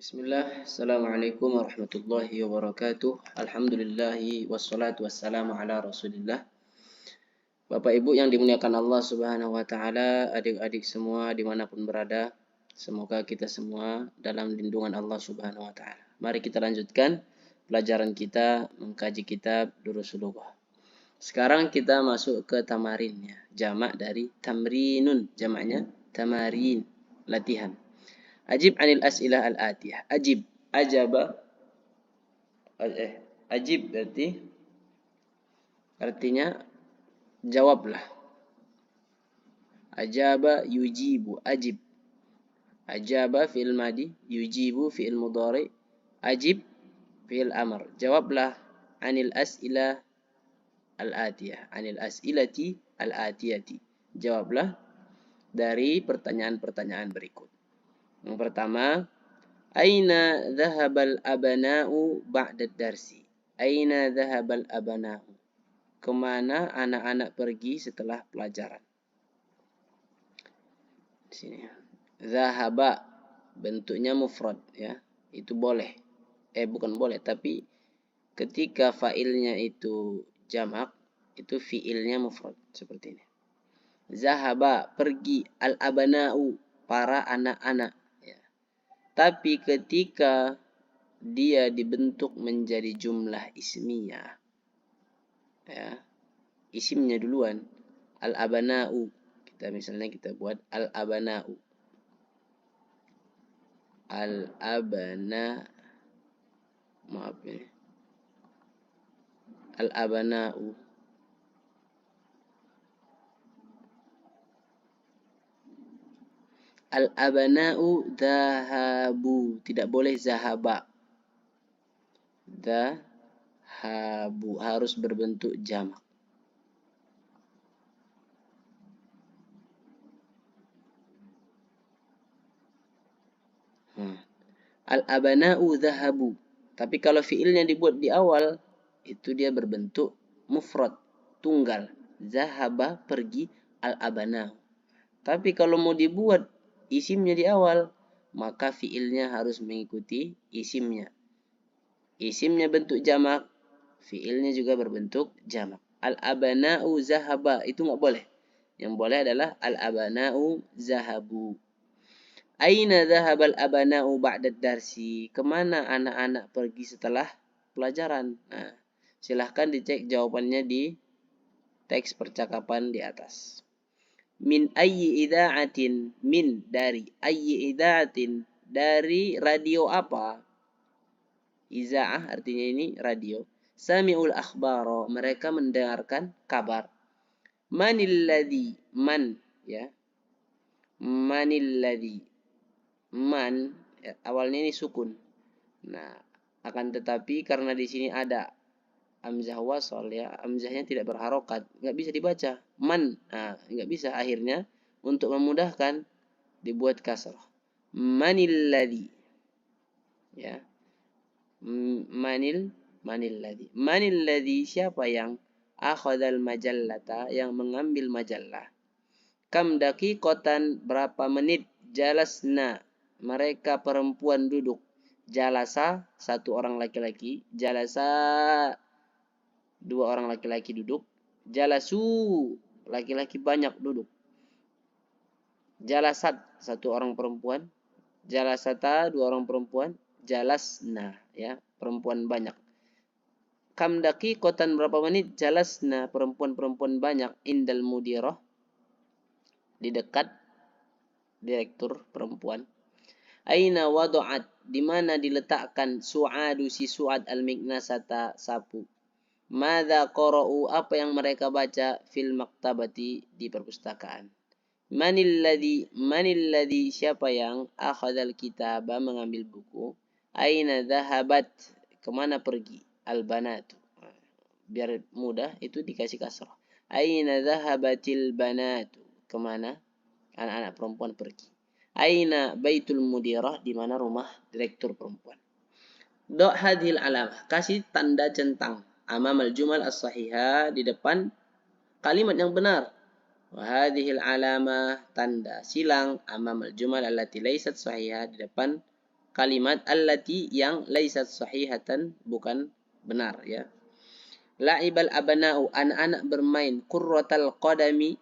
Bismillah, Assalamualaikum warahmatullahi wabarakatuh. Alhamdulillahi wassalatu wassalamu ala rasulillah. Bapak Ibu yang dimuliakan Allah subhanahu wa ta'ala, adik-adik semua dimanapun berada, semoga kita semua dalam lindungan Allah subhanahu wa ta'ala. Mari kita lanjutkan pelajaran kita mengkaji kitab Durusul Lughah. Sekarang kita masuk ke tamarin ya, jamak dari tamrinun, jamaknya tamarin, latihan. Ajib anil as'ilah al-atiyah. Ajib, ajaba, ajib berarti artinya jawablah. Ajaba yujibu, ajib. Ajaba fi'il madi, yujibu fi'il mudhari, ajib fi'il amr. Jawablah anil as'ilah al-atiyah. Anil as'ilati al-atiyati. Jawablah dari pertanyaan-pertanyaan berikut. Yang pertama, aina dhahabal abana'u ba'da darsi? Aina dhahabal abana'u? Kemana anak-anak pergi setelah pelajaran? Di sini. Dhahaba bentuknya mufrad ya. Itu boleh. Bukan boleh, tapi ketika fa'ilnya itu jamak, itu fi'ilnya mufrad seperti ini. Zahaba pergi, al-abana'u para anak-anak. Tapi ketika dia dibentuk menjadi jumlah ismiyah, ya, isimnya duluan, al-abana'u. Kita buat al-abana'u. Al-abana, maaf ya. Al-abana'u. Al-abana'u dhahabu. Tidak boleh zahaba. Dhahabu. Harus berbentuk jamak. Al-abana'u dhahabu. Tapi kalau fiilnya dibuat di awal, itu dia berbentuk mufrad. Tunggal. Zahaba pergi al-abana'u. Tapi kalau mau dibuat isimnya di awal, maka fiilnya harus mengikuti isimnya. Isimnya bentuk jamak, fiilnya juga berbentuk jamak. Al-abana'u zahaba, itu nggak boleh. Yang boleh adalah al-abana'u zahabu. Aina zahabal abana'u ba'da darsi? Kemana anak-anak pergi setelah pelajaran? Nah, silahkan dicek jawabannya di teks percakapan di atas. Min ayyi idha'atin, min dari, ayyi idha'atin dari radio apa? Iza'ah artinya ini radio. Sami'ul akhbaro, mereka mendengarkan kabar. Manil ladzi, man ya. Manil ladzi, man ya, awalnya ini sukun. Nah, akan tetapi karena di sini ada hamzah wasal ya, hamzahnya tidak berharokat, nggak bisa dibaca man, nggak bisa. Akhirnya untuk memudahkan dibuat kasrah. Manil ladzi ya, manil ladzi. Manil ladzi, siapa yang akhadal majallata, yang mengambil majallah. Kam daqiqatan, berapa menit. Jalasna, mereka perempuan duduk. Jalasa, satu orang laki-laki. Jalasa, dua orang laki-laki duduk. Jalasu, laki-laki banyak duduk. Jalasat, satu orang perempuan. Jalasata, dua orang perempuan. Jalasna, ya, perempuan banyak. Kam daqiqatan, berapa menit. Jalasna, perempuan-perempuan banyak. Indal mudirah, di dekat direktur perempuan. Aina wadu'at, di mana diletakkan. Su'adu, si Su'ad, al-miknasata, sapu. Madza qara'u, apa yang mereka baca. Fil maktabati, di perpustakaan. Manil ladzi, siapa yang akhadal kitaba, mengambil buku. Aina dhahabat, kemana pergi. Al-banatu, biar mudah itu dikasih kasrah. Aina dhahabatil banatu, kemana anak-anak perempuan pergi. Aina baitul mudirah, di mana rumah direktur perempuan. Do' hadhil alamah, kasih tanda centang. Amamal jumal as-sahihah, di depan kalimat yang benar. Wa hadhil alamah, tanda silang. Amamal jumal allati laysat sahihah, di depan kalimat allati yang laisat sahihatan, bukan benar ya. La'ibal abana'u, anak-anak bermain qurratal qadami,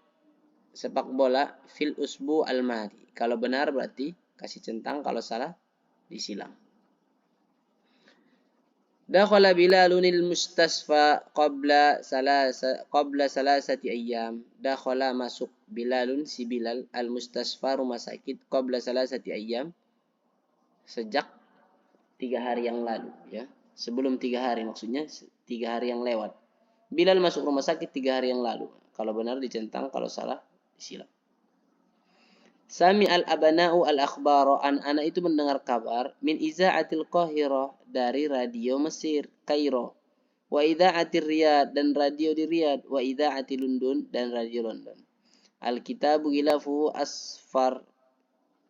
sepak bola, fil usbu al-madi. Kalau benar berarti kasih centang, kalau salah disilang. Dakhala Bilalunil mustasfa qabla salasati ayyam. Dakhala masuk Bilalun, si Bilal, al mustasfa rumah sakit, qabla salasati ayyam, sejak 3 hari yang lalu ya. Sebelum 3 hari, maksudnya 3 hari yang lewat. Bilal masuk rumah sakit 3 hari yang lalu. Kalau benar dicentang, kalau salah disilang. Sami al-abana'u al-akhbara, anak-anak itu mendengar kabar, min iza'atil Qahirah, dari radio Mesir, Kairo, wa idza'atir Riyadh, dan radio di Riyadh, wa idza'atil London, dan radio London. Al-kitabu gilafuhu asfar,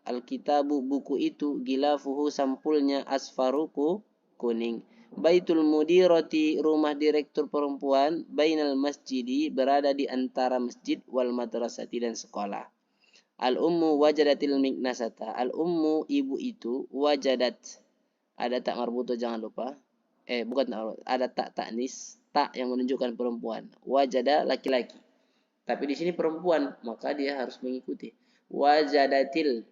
al-kitabu buku itu, gilafuhu sampulnya, asfaruku kuning. Baitul mudirati, rumah direktur perempuan, bainal masjidi, berada di antara masjid, wal madrasati, dan sekolah. Al-ummu wajadatil miknasata. Al-ummu, ibu itu, wajadat, ada tak marbuto jangan lupa. Bukan ada tak taknis, tak yang menunjukkan perempuan. Wajada laki-laki. Tapi di sini perempuan, maka dia harus mengikuti. Wajadatil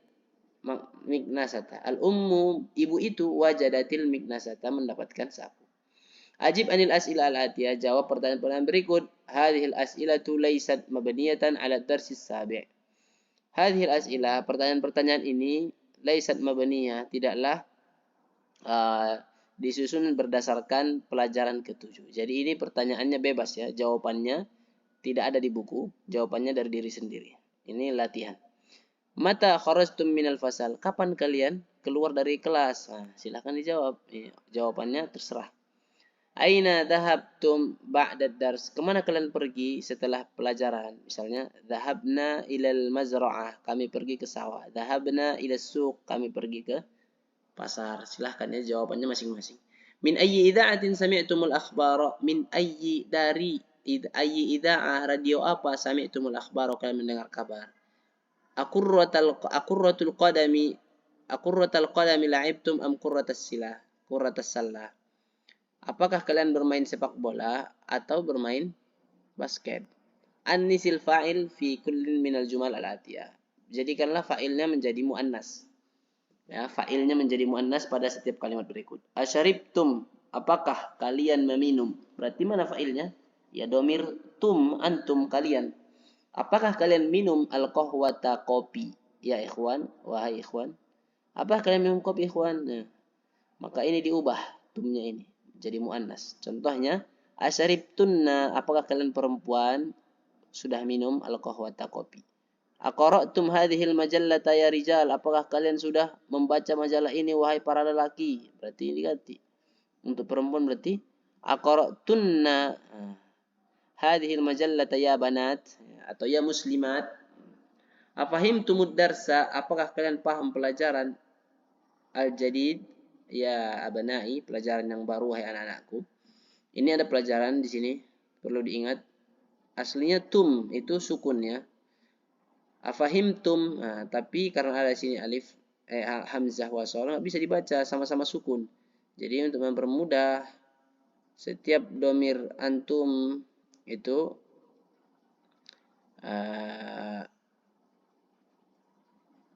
miknasata. Al-ummu, ibu itu, wajadatil miknasata, mendapatkan sapu. Ajib anil as'ila al-atiyah, jawab pertanyaan-pertanyaan berikut. Hadhil as'ilatu laysat mabniyatan ala darsis sabi'. Hadhil as'ilah, pertanyaan-pertanyaan ini, laysat mabniyah, tidaklah disusun berdasarkan pelajaran ke-7. Jadi ini pertanyaannya bebas ya, jawabannya tidak ada di buku, jawabannya dari diri sendiri. Ini latihan. Mata kharajtum minal fasal, kapan kalian keluar dari kelas? Nah, silakan dijawab. Jawabannya terserah. Aina dhahabtum ba'da dars, kemana kalian pergi setelah pelajaran? Misalnya, dhahabna ilal mazra'ah, kami pergi ke sawah. Dhahabna ilas suq, kami pergi ke pasar. Silahkan ya, jawabannya masing-masing. Min ayyi idha'atin sami'tumul akhbara, min ayyi, dari ayyi idha'ah, radio apa, sami'tumul akhbara, kalian mendengar kabar. Akurratul qadami la'ibtum am qurratas salah. Apakah kalian bermain sepak bola atau bermain basket? Annisil fa'il fi kullin minal jumal al-atiyah. Jadikanlah fa'ilnya menjadi muannas. Ya, fa'ilnya menjadi muannas pada setiap kalimat berikut. Asyaribtum, apakah kalian meminum? Berarti mana fa'ilnya? Ya, domir tum, antum, kalian. Apakah kalian minum al-qahwata, kopi? Ya ikhwan, wahai ikhwan. Apakah kalian minum kopi ikhwan? Nah, maka ini diubah tumnya ini jadi muannas. Contohnya, asyaribtunna, apakah kalian perempuan sudah minum al-qahwata, kopi? Aqra'tum hadhil majallata ya rijal, apakah kalian sudah membaca majalah ini wahai para lelaki? Berarti ini ganti. Untuk perempuan berarti aqra'tunna hadhil majallata ya banat, atau ya muslimat. Afahimtumud darsa, apakah kalian paham pelajaran al-jadid ya abanai, pelajaran yang baru wahai anak-anakku. Ini ada pelajaran di sini, perlu diingat. Aslinya tum itu sukun ya. Afahimtum, nah, tapi karena ada di sini alif hamzah wasal, nggak bisa dibaca sama-sama sukun. Jadi untuk mempermudah, setiap domir antum itu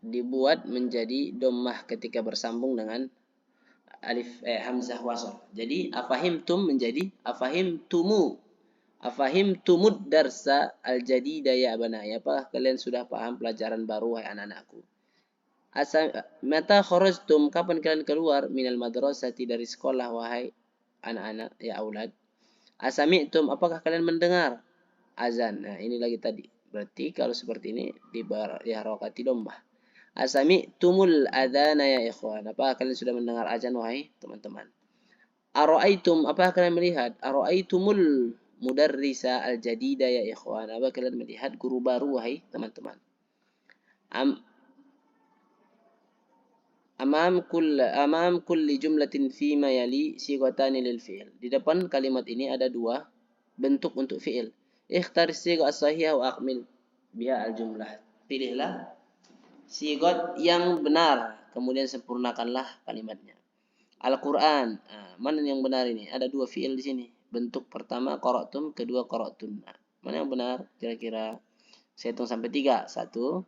dibuat menjadi dommah ketika bersambung dengan alif hamzah wasal. Jadi afahimtum menjadi afahimtumu. Afahimtumud darsa al-jadida ya abanai, apakah kalian sudah paham pelajaran baru wahai anak-anakku? Mata kharajtum, kapan kalian keluar minal madrasati, dari sekolah wahai anak-anak ya aulad? Asami'tum, apakah kalian mendengar azan? Nah, ini lagi tadi. Berarti kalau seperti ini diharokati dommah. Asami'tumul adzana ya ikhwan, apakah kalian sudah mendengar azan wahai teman-teman? Ara'aitum, apakah kalian melihat? Ara'aitumul mudarrisa al-jadida ya ikhwan, apakah kalian melihat guru baru wahai teman-teman? Amam kulli jumlatin fima yali sighatani lil fi'il. Di depan kalimat ini ada dua bentuk untuk fi'il. Ikhtar sigha as-sahihah wa akmil biha al-jumlah. Pilihlah sigot yang benar, kemudian sempurnakanlah kalimatnya. Al-Quran, mana yang benar ini? Ada dua fiil di sini. Bentuk pertama qara'tum, kedua qara'tunna. Mana yang benar? Kira-kira saya hitung sampai 3. 1,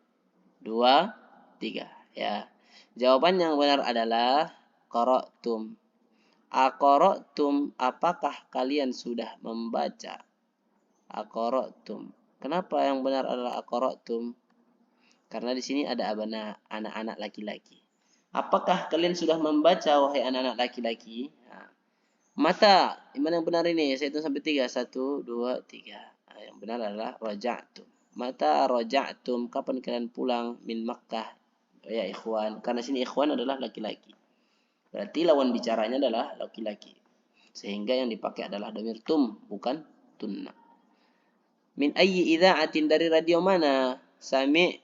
2, 3. Ya. Jawaban yang benar adalah qara'tum. Aqara'tum, apakah kalian sudah membaca? Aqara'tum. Kenapa yang benar adalah aqara'tum? Karena di sini ada abana, anak-anak laki-laki. Apakah kalian sudah membaca, wahai anak-anak laki-laki? Mata, mana yang benar ini? Saya hitung sampai 3. 1, 2, 3. Yang benar adalah raja'tum. Mata raja'tum, kapan kalian pulang min Makkah? Ya ikhwan, karena sini ikhwan adalah laki-laki. Berarti lawan bicaranya adalah laki-laki. Sehingga yang dipakai adalah dhamir tum, bukan tunna. Min ayyi idza'atin, dari radio mana? Sami'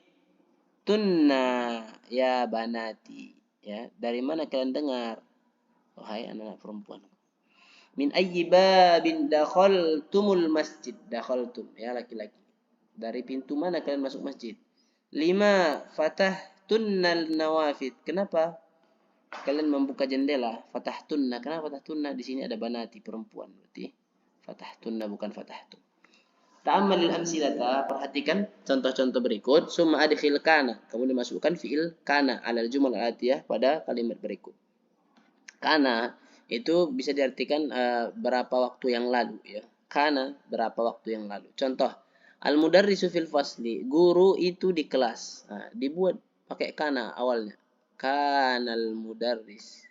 tunna ya banati. Ya, dari mana kalian dengar? Wahai anak-anak perempuan. Min ayyi babin dakhaltumul masjid. Dakhaltum, ya laki-laki. Dari pintu mana kalian masuk masjid? 5 fatahtunnal nawafid. Kenapa kalian membuka jendela? Fatahtunna. Kenapa fatahtunna? Di sini ada banati, perempuan. Berarti fatahtunna bukan fatahtun. Ta'ammalil amsilata, perhatikan contoh-contoh berikut. Summa adkhil kana, kemudian dimasukkan fiil kana alal jumal al-atiyah pada kalimat berikut. Kana itu bisa diartikan berapa waktu yang lalu, ya. Kana berapa waktu yang lalu. Contoh, al-mudarrisu fil fasli, guru itu di kelas. Nah, dibuat pakai kana awalnya. Kanal mudarris.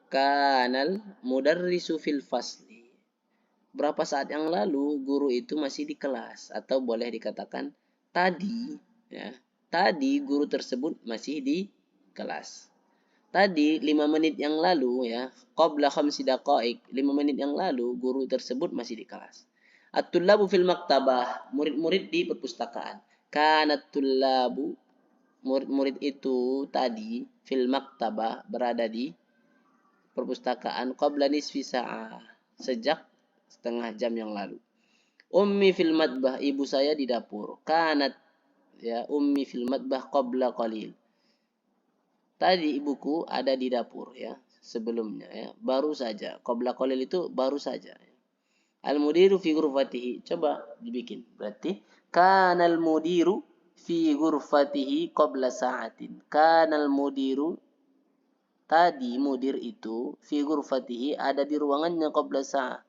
Kanal mudarrisu fil fasli. Berapa saat yang lalu guru itu masih di kelas, atau boleh dikatakan tadi, ya. Tadi guru tersebut masih di kelas. Tadi 5 menit yang lalu, ya, qabla khamsi daqaik, 5 menit yang lalu guru tersebut masih di kelas. At-tullabu fil maktabah, murid-murid di perpustakaan. Kanat tullabu, murid-murid itu tadi fil maktabah, berada di perpustakaan qabla nisfi sa'ah, sejak setengah jam yang lalu. Ummi fil matbah, ibu saya di dapur. Kanat, ya, ummi fil matbah qabla qalil. Tadi ibuku ada di dapur, ya, sebelumnya, ya, baru saja. Qabla qalil itu baru saja. Al-mudiru fi ghurfatihi, coba dibikin. Berarti kanal mudiru fi ghurfatihi qabla sa'atin. Kanal mudiru, tadi mudir itu fi ghurfatihi, ada di ruangannya qabla sa'ah,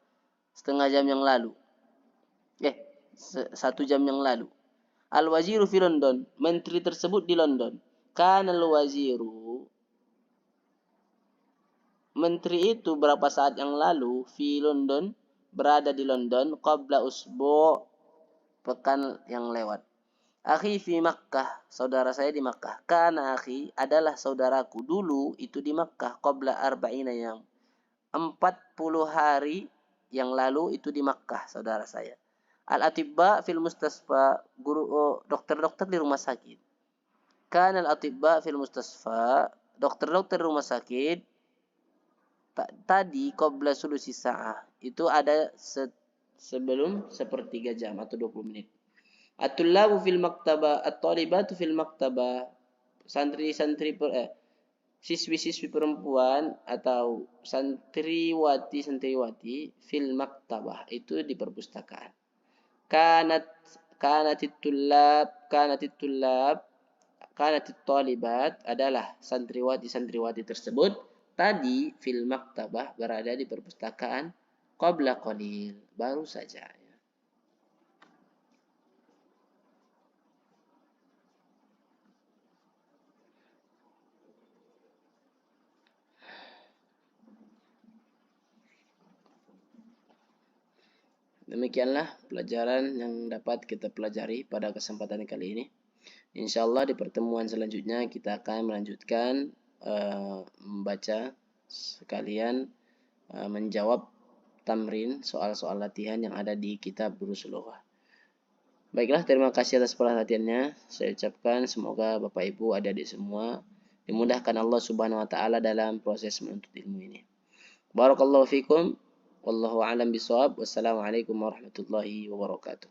setengah jam yang lalu. 1 jam yang lalu. Al-waziru fi London, menteri tersebut di London. Kana al-waziru, menteri itu berapa saat yang lalu fi London, berada di London, qabla usbu', pekan yang lewat. Akhi fi Makkah, saudara saya di Makkah. Kana akhi, adalah saudaraku dulu itu di Makkah, qabla arba'ina yang 40 hari yang lalu itu di Makkah saudara saya. Al-atibba fil mustasfa, guru, dokter-dokter di rumah sakit. Kan al-atibba fil mustasfa, dokter-dokter di rumah sakit tadi qabla sulusi sa'ah, itu ada sebelum 1/3 jam atau 20 menit. At-tullabu fil maktabah, at-talibatu fil maktabah, santri-santri siswi-siswi perempuan atau santriwati fil maktabah, itu di perpustakaan. Kanatit talibat adalah santriwati tersebut tadi fil maktabah, berada di perpustakaan qabla qalil, baru saja. Demikianlah pelajaran yang dapat kita pelajari pada kesempatan kali ini. Insyaallah di pertemuan selanjutnya kita akan melanjutkan membaca sekalian menjawab tamrin, soal-soal latihan yang ada di kitab Durusul Lughah. Baiklah, terima kasih atas perhatiannya. Saya ucapkan semoga Bapak Ibu, adik-adik semua dimudahkan Allah Subhanahu wa taala dalam proses menuntut ilmu ini. Barakallahu fikum. Wallahu a'lam bishawab. Wassalamualaikum warahmatullahi wabarakatuh.